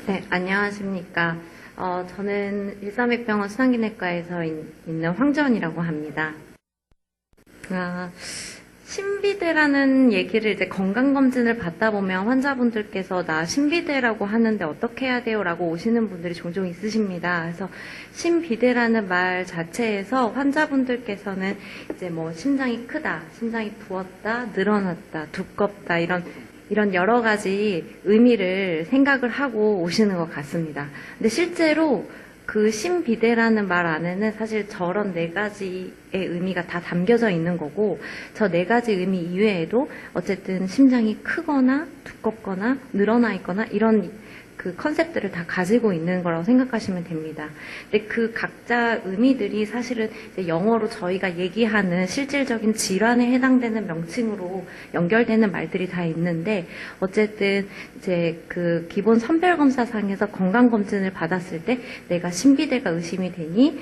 네, 안녕하십니까. 저는 일삼육병원 순환기내과에서 있는 황정이라고 합니다. 신비대라는 얘기를 이제 건강검진을 받다 보면 환자분들께서 나 신비대라고 하는데 어떻게 해야 돼요? 라고 오시는 분들이 종종 있으십니다. 그래서 신비대라는 말 자체에서 환자분들께서는 이제 뭐 심장이 크다, 심장이 부었다, 늘어났다, 두껍다, 이런 여러 가지 의미를 생각을 하고 오시는 것 같습니다. 근데 실제로 그 신비대라는 말 안에는 사실 저런 네 가지의 의미가 다 담겨져 있는 거고, 저 네 가지 의미 이외에도 어쨌든 심장이 크거나 두껍거나 늘어나 있거나 이런 그 컨셉들을 다 가지고 있는 거라고 생각하시면 됩니다. 근데 그 각자 의미들이 사실은 이제 영어로 저희가 얘기하는 실질적인 질환에 해당되는 명칭으로 연결되는 말들이 다 있는데, 어쨌든 이제 그 기본 선별검사상에서 건강검진을 받았을 때 내가 신비대가 의심이 되니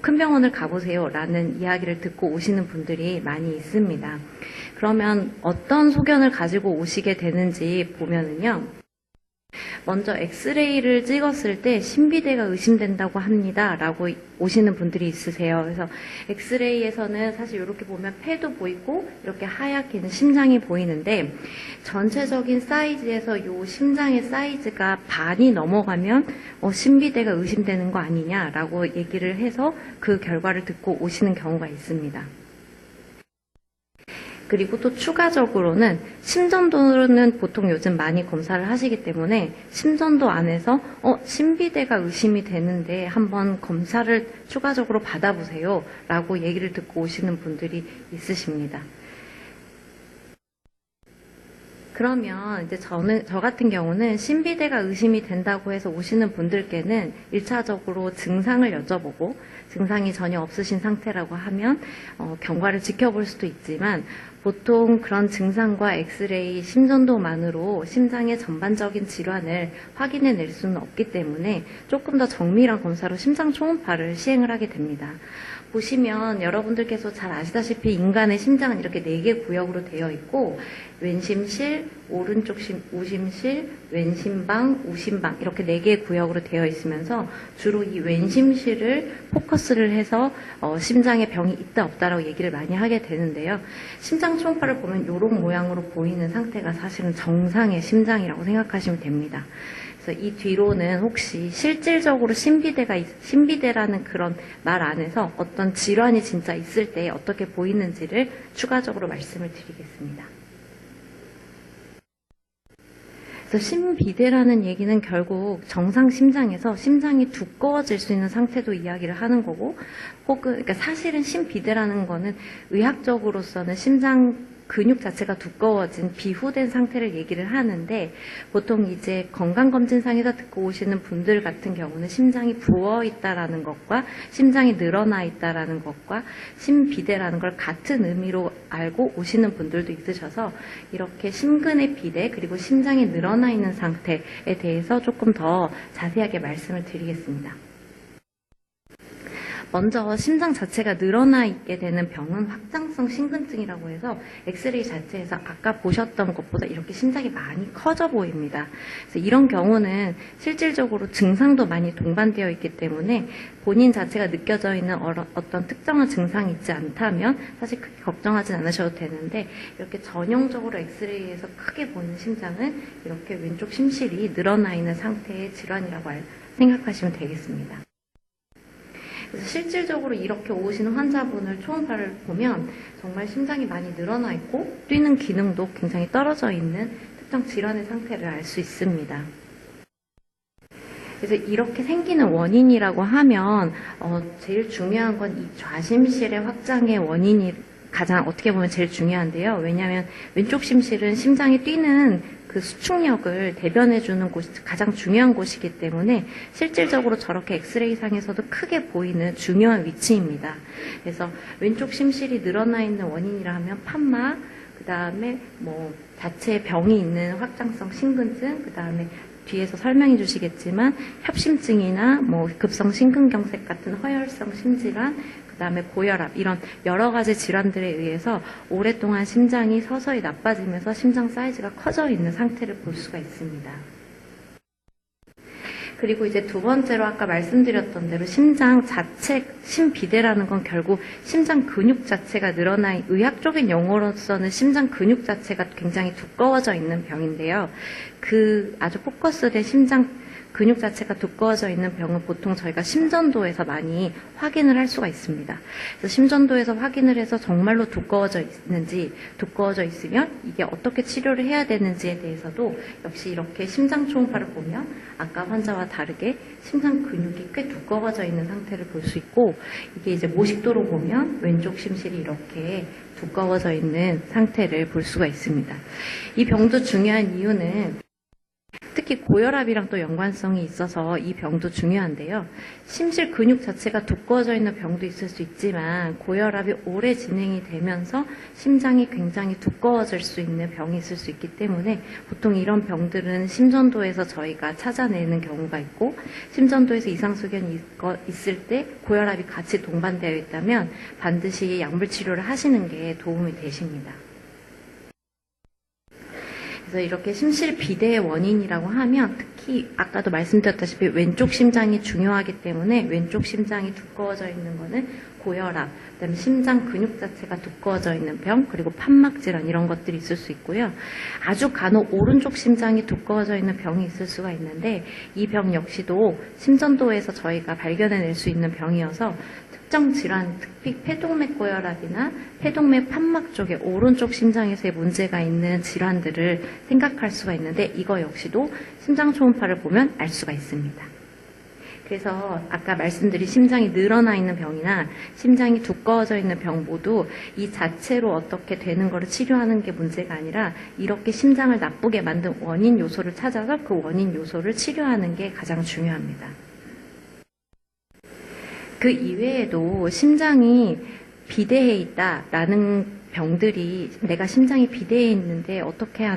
큰 병원을 가보세요 라는 이야기를 듣고 오시는 분들이 많이 있습니다. 그러면 어떤 소견을 가지고 오시게 되는지 보면은요, 먼저 엑스레이를 찍었을 때 신비대가 의심된다고 합니다 라고 오시는 분들이 있으세요. 그래서 엑스레이에서는 사실 이렇게 보면 폐도 보이고 이렇게 하얗게 있는 심장이 보이는데, 전체적인 사이즈에서 이 심장의 사이즈가 반이 넘어가면 신비대가 의심되는 거 아니냐라고 얘기를 해서 그 결과를 듣고 오시는 경우가 있습니다. 그리고 또 추가적으로는 심전도는 보통 요즘 많이 검사를 하시기 때문에 심전도 안에서 신비대가 의심이 되는데 한번 검사를 추가적으로 받아보세요 라고 얘기를 듣고 오시는 분들이 있으십니다. 그러면 이제 저 같은 경우는 신비대가 의심이 된다고 해서 오시는 분들께는 1차적으로 증상을 여쭤보고, 증상이 전혀 없으신 상태라고 하면 경과를 지켜볼 수도 있지만, 보통 그런 증상과 엑스레이, 심전도만으로 심장의 전반적인 질환을 확인해낼 수는 없기 때문에 조금 더 정밀한 검사로 심장 초음파를 시행을 하게 됩니다. 보시면 여러분들께서 잘 아시다시피 인간의 심장은 이렇게 4개 구역으로 되어 있고, 왼심실, 오른쪽 우심실, 왼심방, 우심방 이렇게 4개의 구역으로 되어 있으면서 주로 이 왼심실을 포커스를 해서 심장에 병이 있다 없다라고 얘기를 많이 하게 되는데요. 심장 초음파를 보면 이런 모양으로 보이는 상태가 사실은 정상의 심장이라고 생각하시면 됩니다. 그래서 이 뒤로는 혹시 실질적으로 신비대라는 그런 말 안에서 어떤 질환이 진짜 있을 때 어떻게 보이는지를 추가적으로 말씀을 드리겠습니다. 그래서 신비대라는 얘기는 결국 정상 심장에서 심장이 두꺼워질 수 있는 상태도 이야기를 하는 거고, 혹은 그러니까 사실은 신비대라는 거는 의학적으로서는 심장 근육 자체가 두꺼워진 비후된 상태를 얘기를 하는데, 보통 이제 건강검진상에서 듣고 오시는 분들 같은 경우는 심장이 부어 있다라는 것과 심장이 늘어나 있다라는 것과 신비대라는 걸 같은 의미로 알고 오시는 분들도 있으셔서, 이렇게 심근의 비대 그리고 심장이 늘어나 있는 상태에 대해서 조금 더 자세하게 말씀을 드리겠습니다. 먼저 심장 자체가 늘어나 있게 되는 병은 확장성 심근증이라고 해서 엑스레이 자체에서 아까 보셨던 것보다 이렇게 심장이 많이 커져 보입니다. 그래서 이런 경우는 실질적으로 증상도 많이 동반되어 있기 때문에 본인 자체가 느껴져 있는 어떤 특정한 증상이 있지 않다면 사실 크게 걱정하진 않으셔도 되는데, 이렇게 전형적으로 엑스레이에서 크게 보이는 심장은 이렇게 왼쪽 심실이 늘어나 있는 상태의 질환이라고 생각하시면 되겠습니다. 그래서 실질적으로 이렇게 오시는 환자분을 초음파를 보면 정말 심장이 많이 늘어나 있고 뛰는 기능도 굉장히 떨어져 있는 특정 질환의 상태를 알 수 있습니다. 그래서 이렇게 생기는 원인이라고 하면 제일 중요한 건 이 좌심실의 확장의 원인이 가장 어떻게 보면 제일 중요한데요. 왜냐하면 왼쪽 심실은 심장이 뛰는 그 수축력을 대변해주는 곳이 가장 중요한 곳이기 때문에 실질적으로 저렇게 엑스레이상에서도 크게 보이는 중요한 위치입니다. 그래서 왼쪽 심실이 늘어나 있는 원인이라 하면 판막, 그 다음에 뭐 자체에 병이 있는 확장성 심근증, 그 다음에 뒤에서 설명해 주시겠지만 협심증이나 뭐 급성 심근경색 같은 허혈성 심질환, 그 다음에 고혈압, 이런 여러 가지 질환들에 의해서 오랫동안 심장이 서서히 나빠지면서 심장 사이즈가 커져 있는 상태를 볼 수가 있습니다. 그리고 이제 두 번째로 아까 말씀드렸던 대로 심장 자체, 심비대라는 건 결국 심장 근육 자체가 늘어나, 의학적인 용어로서는 심장 근육 자체가 굉장히 두꺼워져 있는 병인데요. 그 아주 포커스된 심장 근육 자체가 두꺼워져 있는 병은 보통 저희가 심전도에서 많이 확인을 할 수가 있습니다. 그래서 심전도에서 확인을 해서 정말로 두꺼워져 있는지, 두꺼워져 있으면 이게 어떻게 치료를 해야 되는지에 대해서도 역시 이렇게 심장 초음파를 보면 아까 환자와 다르게 심장 근육이 꽤 두꺼워져 있는 상태를 볼 수 있고, 이게 이제 모식도로 보면 왼쪽 심실이 이렇게 두꺼워져 있는 상태를 볼 수가 있습니다. 이 병도 중요한 이유는 특히 고혈압이랑 또 연관성이 있어서 이 병도 중요한데요. 심실 근육 자체가 두꺼워져 있는 병도 있을 수 있지만 고혈압이 오래 진행이 되면서 심장이 굉장히 두꺼워질 수 있는 병이 있을 수 있기 때문에 보통 이런 병들은 심전도에서 저희가 찾아내는 경우가 있고, 심전도에서 이상 소견이 있을 때 고혈압이 같이 동반되어 있다면 반드시 약물 치료를 하시는 게 도움이 되십니다. 그래서 이렇게 심실 비대의 원인이라고 하면 특히 아까도 말씀드렸다시피 왼쪽 심장이 중요하기 때문에 왼쪽 심장이 두꺼워져 있는 거는 고혈압, 그다음에 심장 근육 자체가 두꺼워져 있는 병, 그리고 판막 질환 이런 것들이 있을 수 있고요. 아주 간혹 오른쪽 심장이 두꺼워져 있는 병이 있을 수가 있는데 이 병 역시도 심전도에서 저희가 발견해낼 수 있는 병이어서 특정 질환, 특히 폐동맥 고혈압이나 폐동맥 판막 쪽에 오른쪽 심장에서의 문제가 있는 질환들을 생각할 수가 있는데 이거 역시도 심장 초음파를 보면 알 수가 있습니다. 그래서 아까 말씀드린 심장이 늘어나 있는 병이나 심장이 두꺼워져 있는 병 모두 이 자체로 어떻게 되는 거를 치료하는 게 문제가 아니라 이렇게 심장을 나쁘게 만든 원인 요소를 찾아서 그 원인 요소를 치료하는 게 가장 중요합니다. 그 이외에도 심장이 비대해 있다라는 병들이 내가 심장이 비대해 있는데 어떻게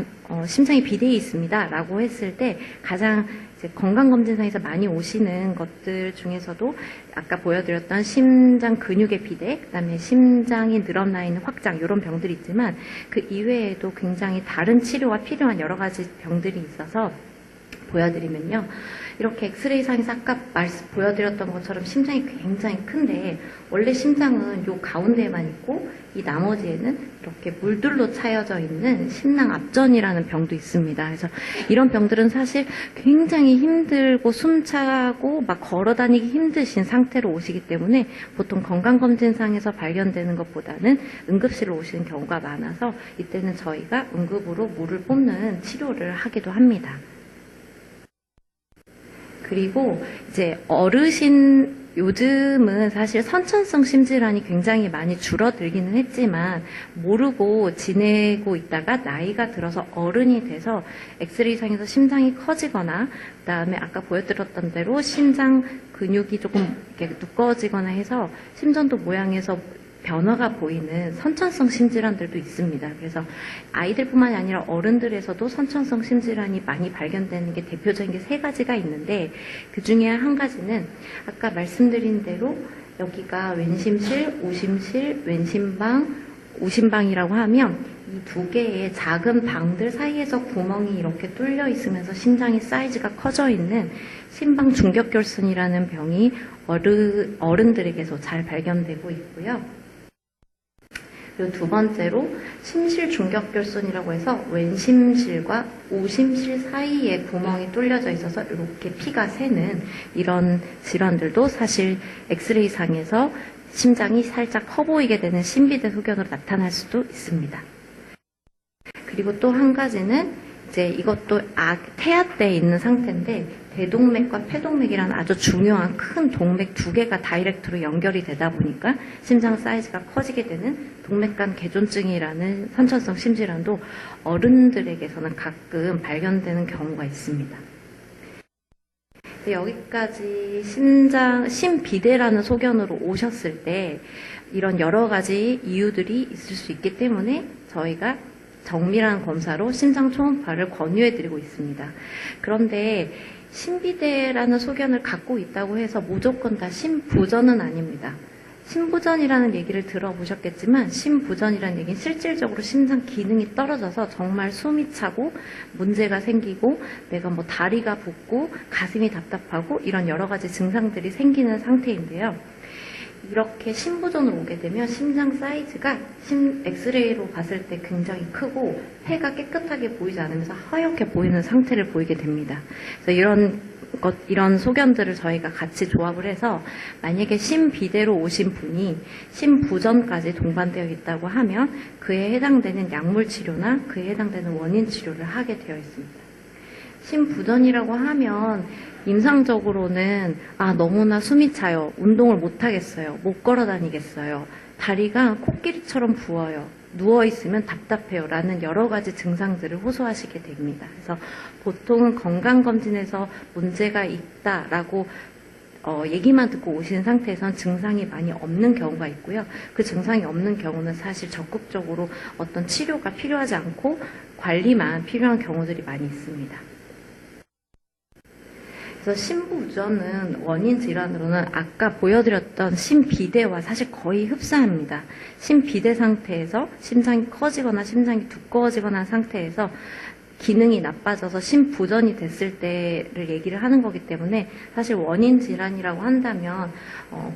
심장이 비대해 있습니다 라고 했을 때 가장 이제 건강검진상에서 많이 오시는 것들 중에서도 아까 보여드렸던 심장 근육의 비대, 그다음에 심장이 늘어나 있는 확장 이런 병들이 있지만 그 이외에도 굉장히 다른 치료가 필요한 여러 가지 병들이 있어서 보여드리면요. 이렇게 엑스레이상에서 아까 보여드렸던 것처럼 심장이 굉장히 큰데 원래 심장은 요 가운데에만 있고 이 나머지에는 이렇게 물들로 차여져 있는 심낭 압전이라는 병도 있습니다. 그래서 이런 병들은 사실 굉장히 힘들고 숨차고 막 걸어다니기 힘드신 상태로 오시기 때문에 보통 건강검진상에서 발견되는 것보다는 응급실로 오시는 경우가 많아서 이때는 저희가 응급으로 물을 뽑는 치료를 하기도 합니다. 그리고 이제 요즘은 사실 선천성 심질환이 굉장히 많이 줄어들기는 했지만 모르고 지내고 있다가 나이가 들어서 어른이 돼서 엑스레이상에서 심장이 커지거나 그다음에 아까 보여드렸던 대로 심장 근육이 조금 이렇게 두꺼워지거나 해서 심전도 모양에서 변화가 보이는 선천성 심질환들도 있습니다. 그래서 아이들뿐만이 아니라 어른들에서도 선천성 심질환이 많이 발견되는 게 대표적인 게 3가지가 있는데 그 중에 한 가지는 아까 말씀드린 대로 여기가 왼심실, 오심실, 왼심방, 오심방이라고 하면 이 2개의 작은 방들 사이에서 구멍이 이렇게 뚫려 있으면서 심장의 사이즈가 커져 있는 심방 중격결손이라는 병이 어른들에게서 잘 발견되고 있고요. 그리고 두 번째로 심실 중격결손이라고 해서 왼심실과 오심실 사이에 구멍이 뚫려져 있어서 이렇게 피가 새는 이런 질환들도 사실 엑스레이상에서 심장이 살짝 커 보이게 되는 심비대 소견으로 나타날 수도 있습니다. 그리고 또 한 가지는 이제 이것도 태아때에 있는 상태인데 대동맥과 폐동맥이라는 아주 중요한 큰 동맥 2개가 다이렉트로 연결이 되다 보니까 심장 사이즈가 커지게 되는 동맥간 개존증이라는 선천성 심질환도 어른들에게서는 가끔 발견되는 경우가 있습니다. 여기까지 심비대라는 소견으로 오셨을 때 이런 여러 가지 이유들이 있을 수 있기 때문에 저희가 정밀한 검사로 심장 초음파를 권유해드리고 있습니다. 그런데 심비대라는 소견을 갖고 있다고 해서 무조건 다 심부전은 아닙니다. 심부전이라는 얘기를 들어보셨겠지만 심부전이라는 얘기는 실질적으로 심장 기능이 떨어져서 정말 숨이 차고 문제가 생기고 내가 뭐 다리가 붓고 가슴이 답답하고 이런 여러 가지 증상들이 생기는 상태인데요. 이렇게 심부전으로 오게 되면 심장 사이즈가 엑스레이로 봤을 때 굉장히 크고 폐가 깨끗하게 보이지 않으면서 하얗게 보이는 상태를 보이게 됩니다. 그래서 이런 소견들을 저희가 같이 조합을 해서 만약에 심비대로 오신 분이 심부전까지 동반되어 있다고 하면 그에 해당되는 약물 치료나 그에 해당되는 원인 치료를 하게 되어 있습니다. 심부전이라고 하면 임상적으로는 너무나 숨이 차요. 운동을 못 하겠어요. 못 걸어 다니겠어요. 다리가 코끼리처럼 부어요. 누워있으면 답답해요. 라는 여러 가지 증상들을 호소하시게 됩니다. 그래서 보통은 건강검진에서 문제가 있다라고 얘기만 듣고 오시는 상태에선 증상이 많이 없는 경우가 있고요. 그 증상이 없는 경우는 사실 적극적으로 어떤 치료가 필요하지 않고 관리만 필요한 경우들이 많이 있습니다. 그래서 심부전은 원인 질환으로는 아까 보여드렸던 심비대와 사실 거의 흡사합니다. 심비대 상태에서 심장이 커지거나 심장이 두꺼워지거나 한 상태에서 기능이 나빠져서 심부전이 됐을 때를 얘기를 하는 거기 때문에 사실 원인 질환이라고 한다면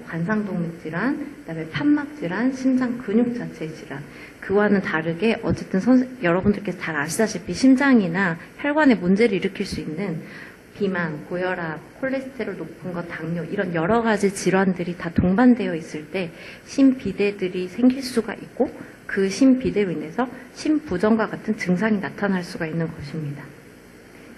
관상동맥 질환, 그다음에 판막 질환, 심장 근육 자체 질환 그와는 다르게 어쨌든 여러분들께서 잘 아시다시피 심장이나 혈관에 문제를 일으킬 수 있는 비만, 고혈압, 콜레스테롤 높은 거, 당뇨 이런 여러 가지 질환들이 다 동반되어 있을 때 심비대들이 생길 수가 있고 그 심비대로 인해서 심부전과 같은 증상이 나타날 수가 있는 것입니다.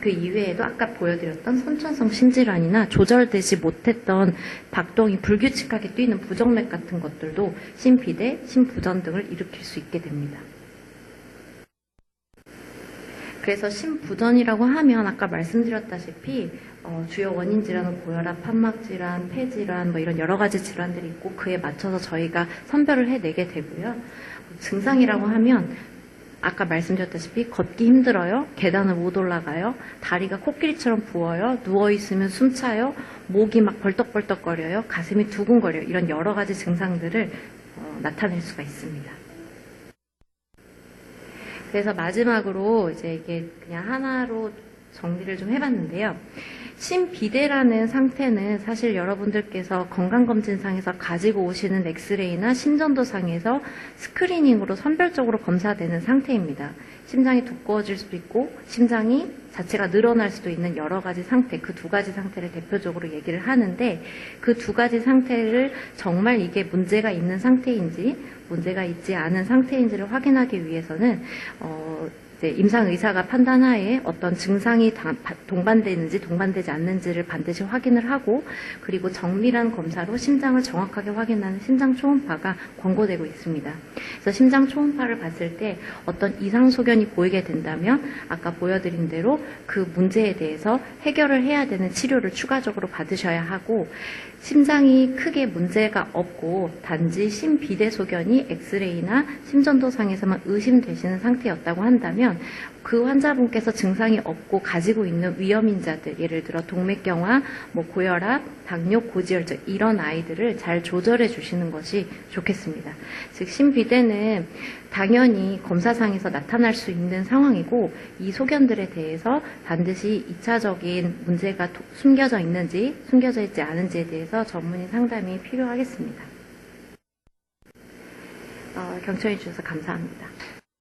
그 이외에도 아까 보여드렸던 선천성 심질환이나 조절되지 못했던 박동이 불규칙하게 뛰는 부정맥 같은 것들도 심비대, 심부전 등을 일으킬 수 있게 됩니다. 그래서 심부전이라고 하면 아까 말씀드렸다시피 주요 원인 질환은 고혈압, 판막 질환, 폐질환 뭐 이런 여러 가지 질환들이 있고 그에 맞춰서 저희가 선별을 해내게 되고요. 증상이라고 하면 아까 말씀드렸다시피 걷기 힘들어요. 계단을 못 올라가요. 다리가 코끼리처럼 부어요. 누워있으면 숨차요. 목이 막 벌떡벌떡거려요. 가슴이 두근거려요. 이런 여러 가지 증상들을 나타낼 수가 있습니다. 그래서 마지막으로 이제 이게 그냥 하나로 정리를 좀 해봤는데요. 심비대라는 상태는 사실 여러분들께서 건강검진상에서 가지고 오시는 엑스레이나 심전도상에서 스크리닝으로 선별적으로 검사되는 상태입니다. 심장이 두꺼워질 수도 있고 심장이 자체가 늘어날 수도 있는 여러 가지 상태, 그 두 가지 상태를 대표적으로 얘기를 하는데 그 두 가지 상태를 정말 이게 문제가 있는 상태인지 문제가 있지 않은 상태인지를 확인하기 위해서는 임상의사가 판단하에 어떤 증상이 동반되는지 동반되지 않는지를 반드시 확인을 하고 그리고 정밀한 검사로 심장을 정확하게 확인하는 심장 초음파가 권고되고 있습니다. 그래서 심장 초음파를 봤을 때 어떤 이상 소견이 보이게 된다면 아까 보여드린 대로 그 문제에 대해서 해결을 해야 되는 치료를 추가적으로 받으셔야 하고 심장이 크게 문제가 없고 단지 심비대 소견이 엑스레이나 심전도상에서만 의심되시는 상태였다고 한다면 그 환자분께서 증상이 없고 가지고 있는 위험인자들, 예를 들어 동맥경화, 고혈압, 당뇨, 고지혈증 이런 아이들을 잘 조절해 주시는 것이 좋겠습니다. 즉 심비대는 당연히 검사상에서 나타날 수 있는 상황이고 이 소견들에 대해서 반드시 2차적인 문제가 숨겨져 있는지 숨겨져 있지 않은지에 대해서 전문의 상담이 필요하겠습니다. 경청해 주셔서 감사합니다.